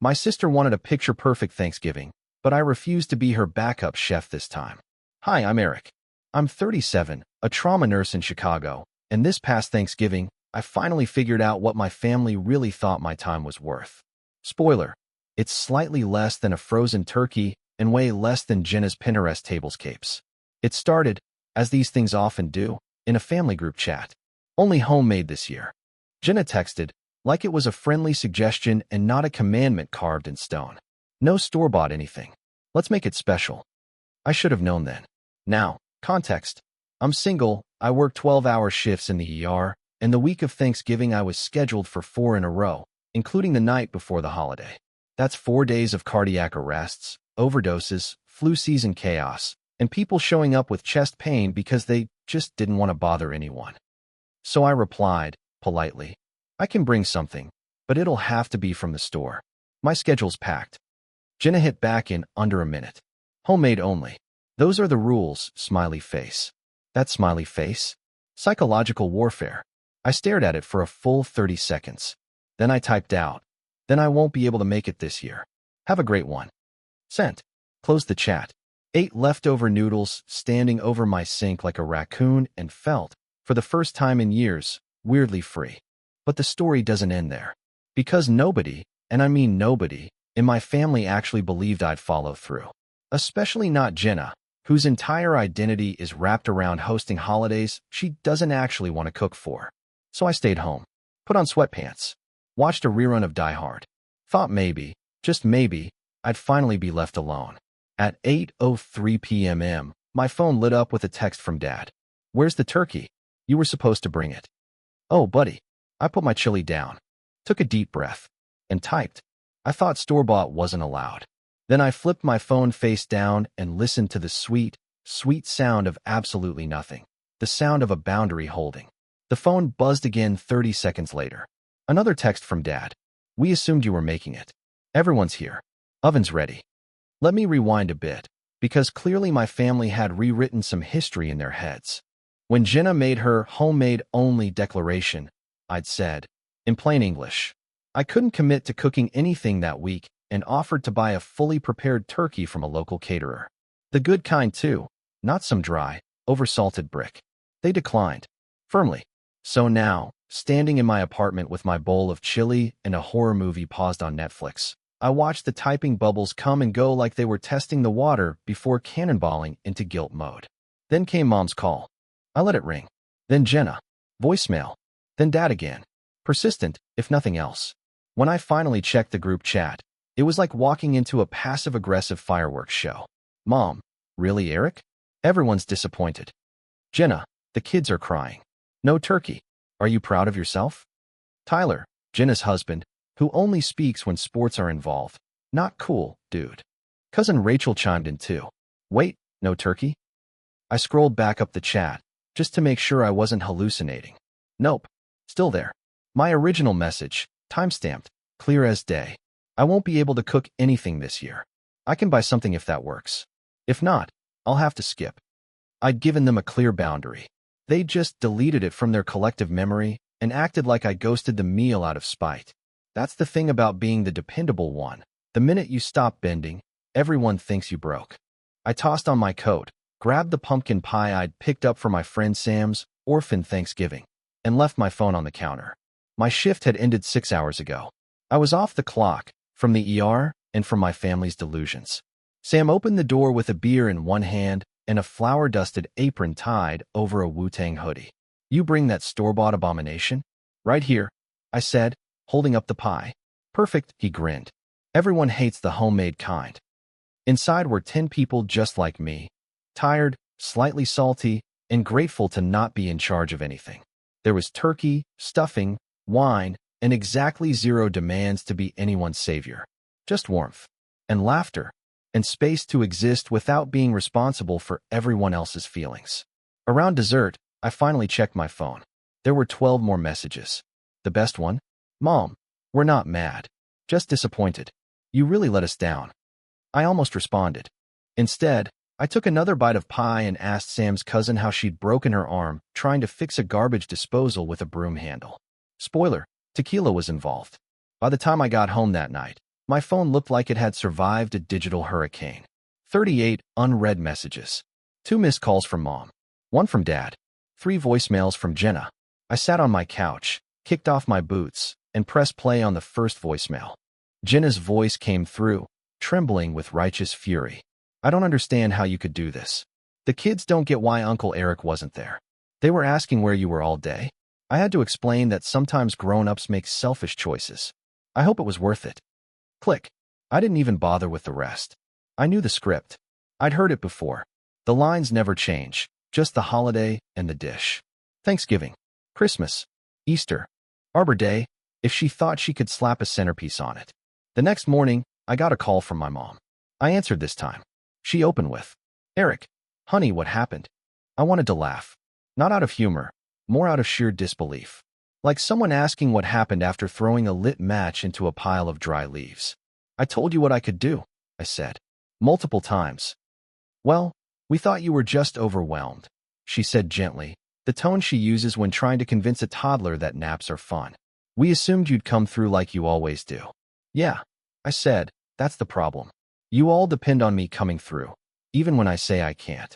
My sister wanted a picture-perfect Thanksgiving, but I refused to be her backup chef this time. Hi, I'm Eric. I'm 37, a trauma nurse in Chicago, and this past Thanksgiving, I finally figured out what my family really thought my time was worth. Spoiler, it's slightly less than a frozen turkey and way less than Jenna's Pinterest tablescapes. It started, as these things often do, in a family group chat. Only homemade this year. Jenna texted, like it was a friendly suggestion and not a commandment carved in stone. No store-bought anything. Let's make it special. I should have known then. Now, context. I'm single, I work 12-hour shifts in the ER, and the week of Thanksgiving I was scheduled for 4 in a row, including the night before the holiday. That's 4 days of cardiac arrests, overdoses, flu season chaos, and people showing up with chest pain because they just didn't want to bother anyone. So I replied, politely, I can bring something, but it'll have to be from the store. My schedule's packed. Jenna hit back in under a minute. Homemade only. Those are the rules, smiley face. That smiley face? Psychological warfare. I stared at it for a full 30 seconds. Then I typed out, then I won't be able to make it this year. Have a great one. Sent. Closed the chat. Ate leftover noodles, standing over my sink like a raccoon, and felt, for the first time in years, weirdly free. But the story doesn't end there. Because nobody, and I mean nobody, in my family actually believed I'd follow through. Especially not Jenna, whose entire identity is wrapped around hosting holidays she doesn't actually want to cook for. So I stayed home, put on sweatpants, watched a rerun of Die Hard. Thought maybe, just maybe, I'd finally be left alone. At 8:03 p.m., my phone lit up with a text from Dad. Where's the turkey? You were supposed to bring it. Oh, buddy. I put my chili down, took a deep breath, and typed. I thought store-bought wasn't allowed. Then I flipped my phone face down and listened to the sweet, sweet sound of absolutely nothing. The sound of a boundary holding. The phone buzzed again 30 seconds later. Another text from Dad. We assumed you were making it. Everyone's here. Oven's ready. Let me rewind a bit, because clearly my family had rewritten some history in their heads. When Jenna made her homemade-only declaration, I'd said, in plain English, I couldn't commit to cooking anything that week and offered to buy a fully prepared turkey from a local caterer. The good kind too, not some dry, oversalted brick. They declined, firmly. So now, standing in my apartment with my bowl of chili and a horror movie paused on Netflix, I watched the typing bubbles come and go like they were testing the water before cannonballing into guilt mode. Then came Mom's call. I let it ring. Then Jenna. Voicemail. Then Dad again. Persistent, if nothing else. When I finally checked the group chat, it was like walking into a passive-aggressive fireworks show. Mom, really, Eric? Everyone's disappointed. Jenna, the kids are crying. No turkey. Are you proud of yourself? Tyler, Jenna's husband, who only speaks when sports are involved. Not cool, dude. Cousin Rachel chimed in too. Wait, no turkey? I scrolled back up the chat, just to make sure I wasn't hallucinating. Nope. Still there. My original message, timestamped, clear as day. I won't be able to cook anything this year. I can buy something if that works. If not, I'll have to skip. I'd given them a clear boundary. They just deleted it from their collective memory and acted like I ghosted the meal out of spite. That's the thing about being the dependable one. The minute you stop bending, everyone thinks you broke. I tossed on my coat, grabbed the pumpkin pie I'd picked up for my friend Sam's orphan Thanksgiving, and left my phone on the counter. My shift had ended 6 hours ago. I was off the clock, from the ER, and from my family's delusions. Sam opened the door with a beer in one hand and a flour-dusted apron tied over a Wu-Tang hoodie. You bring that store-bought abomination? Right here, I said, holding up the pie. Perfect, he grinned. Everyone hates the homemade kind. Inside were 10 people just like me, tired, slightly salty, and grateful to not be in charge of anything. There was turkey, stuffing, wine, and exactly 0 demands to be anyone's savior. Just warmth, and laughter, and space to exist without being responsible for everyone else's feelings. Around dessert, I finally checked my phone. There were 12 more messages. The best one? Mom, we're not mad, just disappointed. You really let us down. I almost responded. Instead, I took another bite of pie and asked Sam's cousin how she'd broken her arm trying to fix a garbage disposal with a broom handle. Spoiler, tequila was involved. By the time I got home that night, My phone looked like it had survived a digital hurricane. 38 unread messages. 2 missed calls from Mom. 1 from Dad. 3 voicemails from Jenna. I sat on my couch, kicked off my boots, and pressed play on the first voicemail. Jenna's voice came through, trembling with righteous fury. I don't understand how you could do this. The kids don't get why Uncle Eric wasn't there. They were asking where you were all day. I had to explain that sometimes grown-ups make selfish choices. I hope it was worth it. Click. I didn't even bother with the rest. I knew the script. I'd heard it before. The lines never change, just the holiday and the dish. Thanksgiving, Christmas, Easter, Arbor Day, if she thought she could slap a centerpiece on it. The next morning, I got a call from my mom. I answered this time. She opened with, "Eric, honey, what happened?" I wanted to laugh. Not out of humor, more out of sheer disbelief. Like someone asking what happened after throwing a lit match into a pile of dry leaves. "I told you what I could do," I said. "Multiple times." "Well, we thought you were just overwhelmed," she said gently, the tone she uses when trying to convince a toddler that naps are fun. "We assumed you'd come through like you always do." "Yeah," I said, "that's the problem. You all depend on me coming through, even when I say I can't."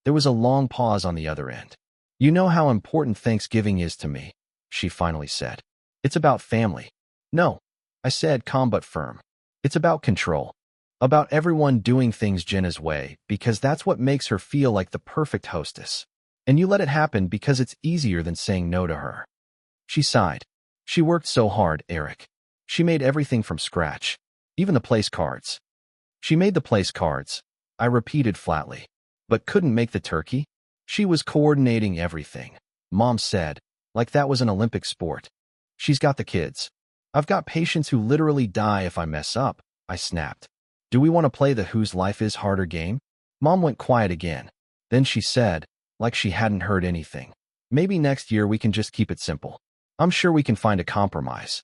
There was a long pause on the other end. "You know how important Thanksgiving is to me," she finally said. "It's about family." "No," I said, calm but firm. "It's about control. About everyone doing things Jenna's way, because that's what makes her feel like the perfect hostess. And you let it happen because it's easier than saying no to her." She sighed. "She worked so hard, Eric. She made everything from scratch, even the place cards." "She made the place cards," I repeated flatly. "But couldn't make the turkey?" "She was coordinating everything," Mom said, like that was an Olympic sport. "She's got the kids. I've got patients who literally die if I mess up," I snapped. "Do we want to play the whose life is harder game?" Mom went quiet again. Then she said, like she hadn't heard anything, "Maybe next year we can just keep it simple. I'm sure we can find a compromise."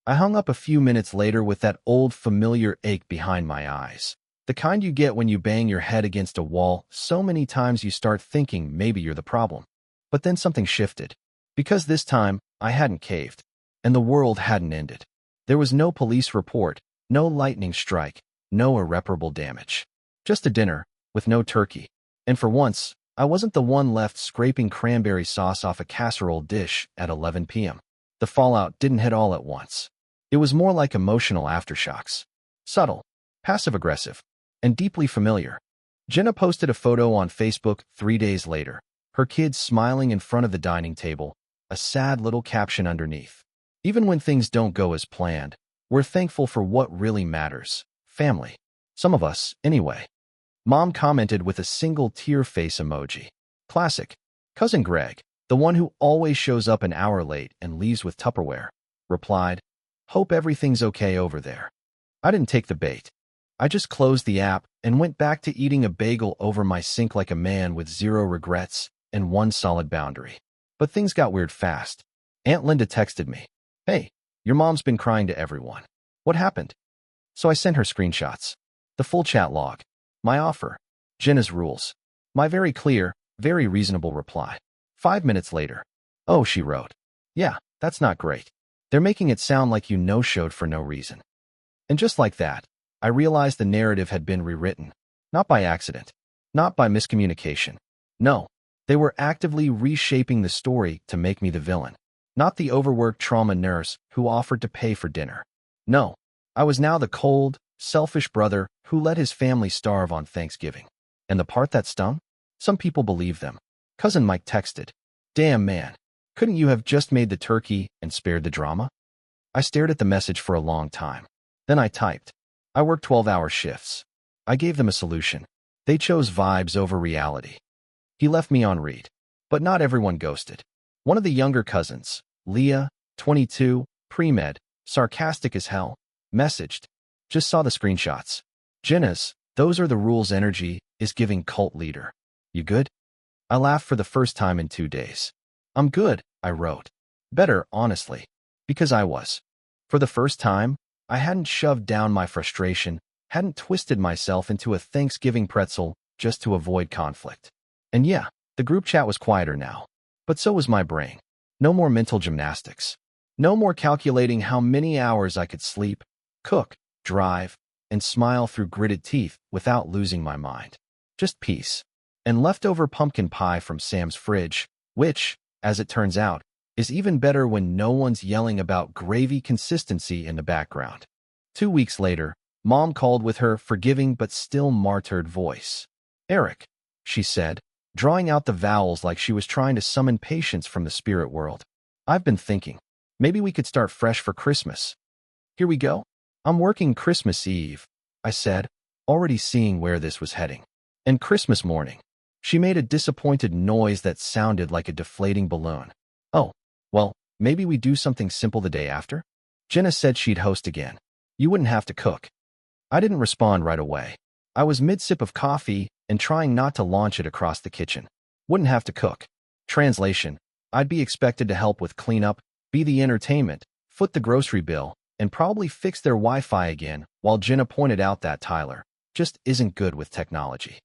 I hung up a few minutes later with that old familiar ache behind my eyes. The kind you get when you bang your head against a wall so many times you start thinking maybe you're the problem. But then something shifted. Because this time, I hadn't caved. And the world hadn't ended. There was no police report, no lightning strike, no irreparable damage. Just a dinner, with no turkey. And for once, I wasn't the one left scraping cranberry sauce off a casserole dish at 11 p.m. The fallout didn't hit all at once. It was more like emotional aftershocks. Subtle, passive-aggressive, and deeply familiar. Jenna posted a photo on Facebook 3 days later, her kids smiling in front of the dining table, a sad little caption underneath. "Even when things don't go as planned, we're thankful for what really matters, family. Some of us, anyway." Mom commented with a single tear face emoji. Classic. Cousin Greg, the one who always shows up an hour late and leaves with Tupperware, replied, "Hope everything's okay over there." I didn't take the bait. I just closed the app and went back to eating a bagel over my sink like a man with 0 regrets and 1 solid boundary. But things got weird fast. Aunt Linda texted me, "Hey, your mom's been crying to everyone. What happened?" So I sent her screenshots. The full chat log. My offer. Jenna's rules. My very clear, very reasonable reply. 5 minutes later. "Oh," she wrote. "Yeah, that's not great. They're making it sound like you no-showed for no reason." And just like that, I realized the narrative had been rewritten. Not by accident. Not by miscommunication. No, they were actively reshaping the story to make me the villain. Not the overworked trauma nurse who offered to pay for dinner. No, I was now the cold, selfish brother who let his family starve on Thanksgiving. And the part that stung? Some people believed them. Cousin Mike texted, "Damn man, couldn't you have just made the turkey and spared the drama?" I stared at the message for a long time. Then I typed. I worked 12-hour shifts. I gave them a solution. They chose vibes over reality. He left me on read. But not everyone ghosted. One of the younger cousins, Leah, 22, pre-med, sarcastic as hell, messaged. Just saw the screenshots. "Jenna's, those are the rules energy, is giving cult leader. You good?" I laughed for the first time in 2 days. "I'm good," I wrote. Better, honestly. Because I was. For the first time, I hadn't shoved down my frustration, hadn't twisted myself into a Thanksgiving pretzel just to avoid conflict. And yeah, the group chat was quieter now. But so was my brain. No more mental gymnastics. No more calculating how many hours I could sleep, cook, drive, and smile through gritted teeth without losing my mind. Just peace. And leftover pumpkin pie from Sam's fridge, which, as it turns out, is even better when no one's yelling about gravy consistency in the background. 2 weeks later, Mom called with her forgiving but still martyred voice. "Eric," she said, drawing out the vowels like she was trying to summon patience from the spirit world. "I've been thinking, maybe we could start fresh for Christmas." "Here we go. I'm working Christmas Eve," I said, already seeing where this was heading. "And Christmas morning." She made a disappointed noise that sounded like a deflating balloon. "Oh, well, maybe we do something simple the day after?" Jenna said she'd host again. "You wouldn't have to cook." I didn't respond right away. I was mid-sip of coffee and trying not to launch it across the kitchen. Wouldn't have to cook. Translation: I'd be expected to help with cleanup, be the entertainment, foot the grocery bill, and probably fix their Wi-Fi again, while Jenna pointed out that Tyler just isn't good with technology.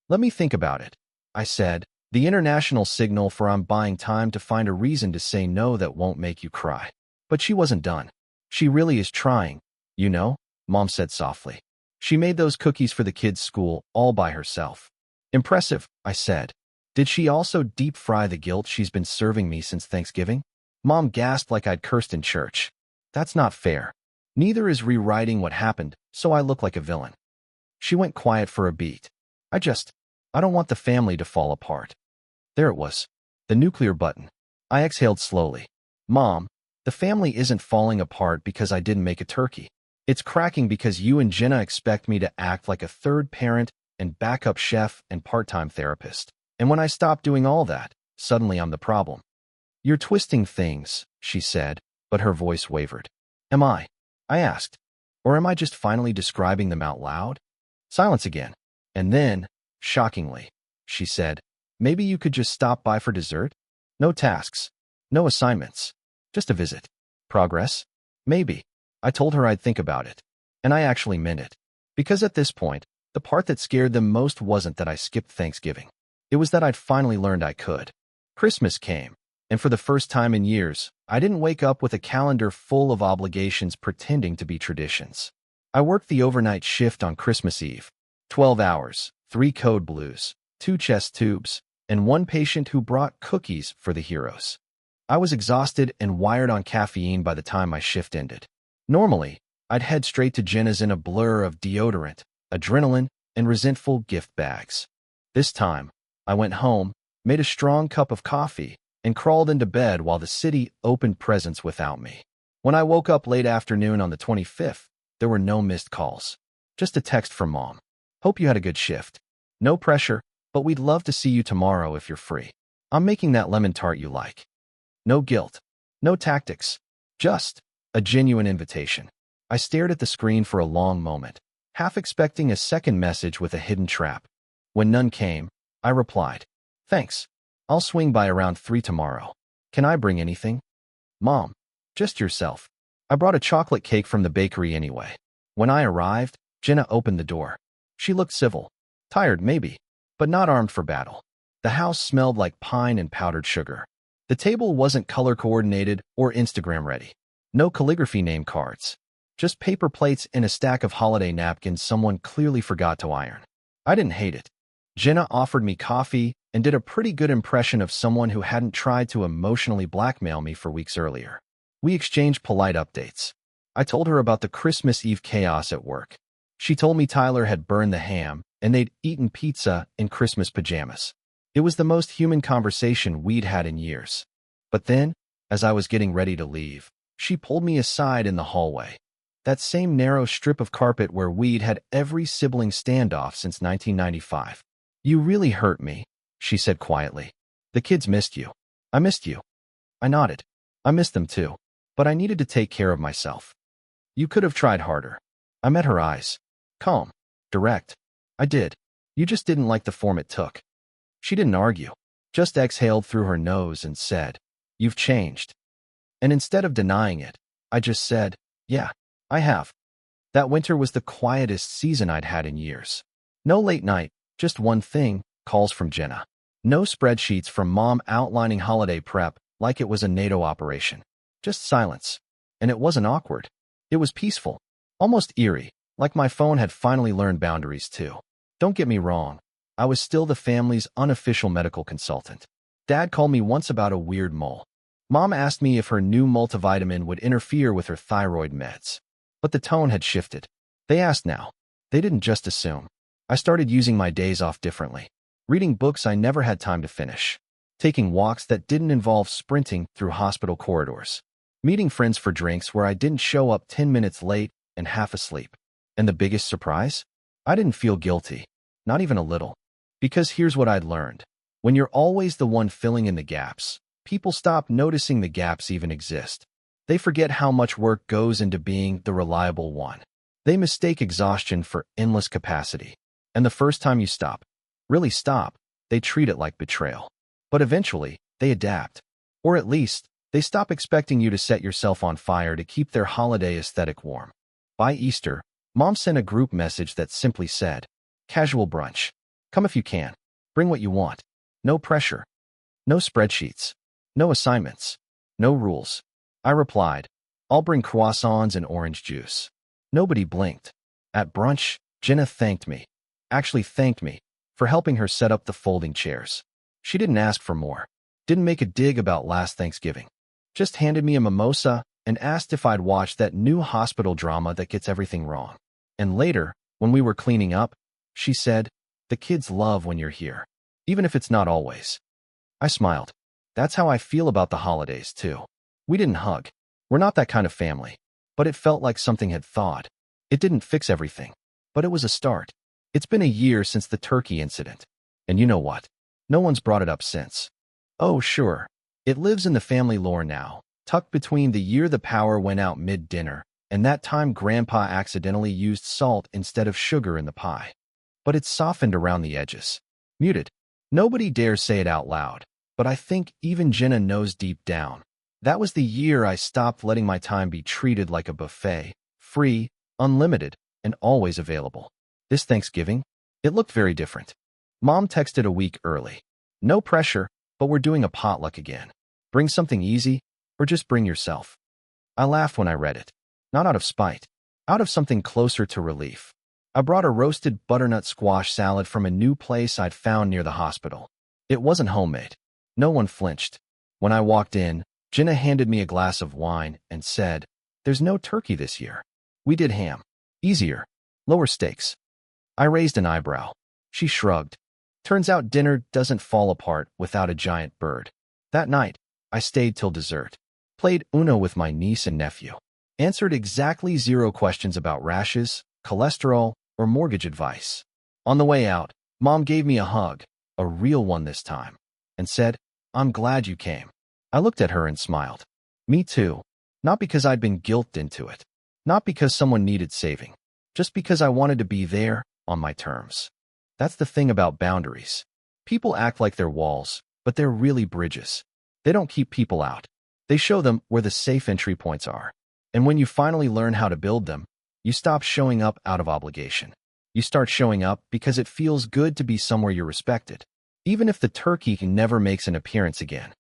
"Let me think about it," I said, the international signal for I'm buying time to find a reason to say no that won't make you cry. But she wasn't done. "She really is trying, you know," Mom said softly. "She made those cookies for the kids' school all by herself." "Impressive," I said. "Did she also deep fry the guilt she's been serving me since Thanksgiving?" Mom gasped like I'd cursed in church. "That's not fair. Neither is rewriting what happened, so I look like a villain." She went quiet for a beat. I don't want the family to fall apart." There it was. The nuclear button. I exhaled slowly. "Mom, the family isn't falling apart because I didn't make a turkey. It's cracking because you and Jenna expect me to act like a third parent and backup chef and part-time therapist. And when I stop doing all that, suddenly I'm the problem." "You're twisting things," she said, but her voice wavered. "Am I?" I asked. "Or am I just finally describing them out loud?" Silence again. And then, shockingly, she said, "Maybe you could just stop by for dessert? No tasks. No assignments. Just a visit. Progress? Maybe." I told her I'd think about it. And I actually meant it. Because at this point, the part that scared them most wasn't that I skipped Thanksgiving. It was that I'd finally learned I could. Christmas came, and for the first time in years, I didn't wake up with a calendar full of obligations pretending to be traditions. I worked the overnight shift on Christmas Eve. 12 hours, 3 code blues, 2 chest tubes, and 1 patient who brought cookies for the heroes. I was exhausted and wired on caffeine by the time my shift ended. Normally, I'd head straight to Jenna's in a blur of deodorant, adrenaline, and resentful gift bags. This time, I went home, made a strong cup of coffee, and crawled into bed while the city opened presents without me. When I woke up late afternoon on the 25th, there were no missed calls. Just a text from Mom. "Hope you had a good shift. No pressure, but we'd love to see you tomorrow if you're free. I'm making that lemon tart you like." No guilt. No tactics. Just a genuine invitation. I stared at the screen for a long moment, half expecting a second message with a hidden trap. When none came, I replied, "Thanks. I'll swing by around 3 tomorrow. Can I bring anything?" "Mom, just yourself. I brought a chocolate cake from the bakery anyway." When I arrived, Jenna opened the door. She looked civil. Tired, maybe, but not armed for battle. The house smelled like pine and powdered sugar. The table wasn't color-coordinated or Instagram-ready. No calligraphy name cards. Just paper plates and a stack of holiday napkins someone clearly forgot to iron. I didn't hate it. Jenna offered me coffee and did a pretty good impression of someone who hadn't tried to emotionally blackmail me for weeks earlier. We exchanged polite updates. I told her about the Christmas Eve chaos at work. She told me Tyler had burned the ham and they'd eaten pizza in Christmas pajamas. It was the most human conversation we'd had in years. But then, as I was getting ready to leave, she pulled me aside in the hallway. That same narrow strip of carpet where we'd had every sibling standoff since 1995. "You really hurt me," she said quietly. "The kids missed you." "I missed you." I nodded. "I missed them too. But I needed to take care of myself." "You could have tried harder." I met her eyes. Calm. Direct. "I did. You just didn't like the form it took." She didn't argue. Just exhaled through her nose and said, "You've changed." And instead of denying it, I just said, "Yeah, I have." That winter was the quietest season I'd had in years. No late night, just one thing, calls from Jenna. No spreadsheets from Mom outlining holiday prep like it was a NATO operation. Just silence. And it wasn't awkward. It was peaceful. Almost eerie, like my phone had finally learned boundaries too. Don't get me wrong, I was still the family's unofficial medical consultant. Dad called me once about a weird mole. Mom asked me if her new multivitamin would interfere with her thyroid meds. But the tone had shifted. They asked now. They didn't just assume. I started using my days off differently. Reading books I never had time to finish. Taking walks that didn't involve sprinting through hospital corridors. Meeting friends for drinks where I didn't show up 10 minutes late and half asleep. And the biggest surprise? I didn't feel guilty. Not even a little. Because here's what I'd learned. When you're always the one filling in the gaps, people stop noticing the gaps even exist. They forget how much work goes into being the reliable one. They mistake exhaustion for endless capacity. And the first time you stop, really stop, they treat it like betrayal. But eventually, they adapt. Or at least, they stop expecting you to set yourself on fire to keep their holiday aesthetic warm. By Easter, Mom sent a group message that simply said, "Casual brunch. Come if you can. Bring what you want. No pressure. No spreadsheets. No assignments. No rules." I replied, "I'll bring croissants and orange juice." Nobody blinked. At brunch, Jenna thanked me. Actually thanked me for helping her set up the folding chairs. She didn't ask for more. Didn't make a dig about last Thanksgiving. Just handed me a mimosa and asked if I'd watched that new hospital drama that gets everything wrong. And later, when we were cleaning up, she said, "The kids love when you're here, even if it's not always." I smiled. That's how I feel about the holidays, too. We didn't hug. We're not that kind of family. But it felt like something had thawed. It didn't fix everything. But it was a start. It's been a year since the turkey incident. And you know what? No one's brought it up since. Oh, sure. It lives in the family lore now, tucked between the year the power went out mid-dinner and that time Grandpa accidentally used salt instead of sugar in the pie. But it's softened around the edges. Muted. Nobody dares say it out loud. But I think even Jenna knows deep down. That was the year I stopped letting my time be treated like a buffet, free, unlimited, and always available. This Thanksgiving, it looked very different. Mom texted a week early. "No pressure, but we're doing a potluck again. Bring something easy, or just bring yourself." I laughed when I read it. Not out of spite. Out of something closer to relief. I brought a roasted butternut squash salad from a new place I'd found near the hospital. It wasn't homemade. No one flinched. When I walked in, Jenna handed me a glass of wine and said, "There's no turkey this year. We did ham. Easier. Lower stakes." I raised an eyebrow. She shrugged. Turns out dinner doesn't fall apart without a giant bird. That night, I stayed till dessert. Played Uno with my niece and nephew. Answered exactly 0 questions about rashes, cholesterol, or mortgage advice. On the way out, Mom gave me a hug, a real one this time, and said, "I'm glad you came." I looked at her and smiled. Me too. Not because I'd been guilted into it. Not because someone needed saving. Just because I wanted to be there, on my terms. That's the thing about boundaries. People act like they're walls, but they're really bridges. They don't keep people out. They show them where the safe entry points are. And when you finally learn how to build them, you stop showing up out of obligation. You start showing up because it feels good to be somewhere you're respected. Even if the turkey never makes an appearance again.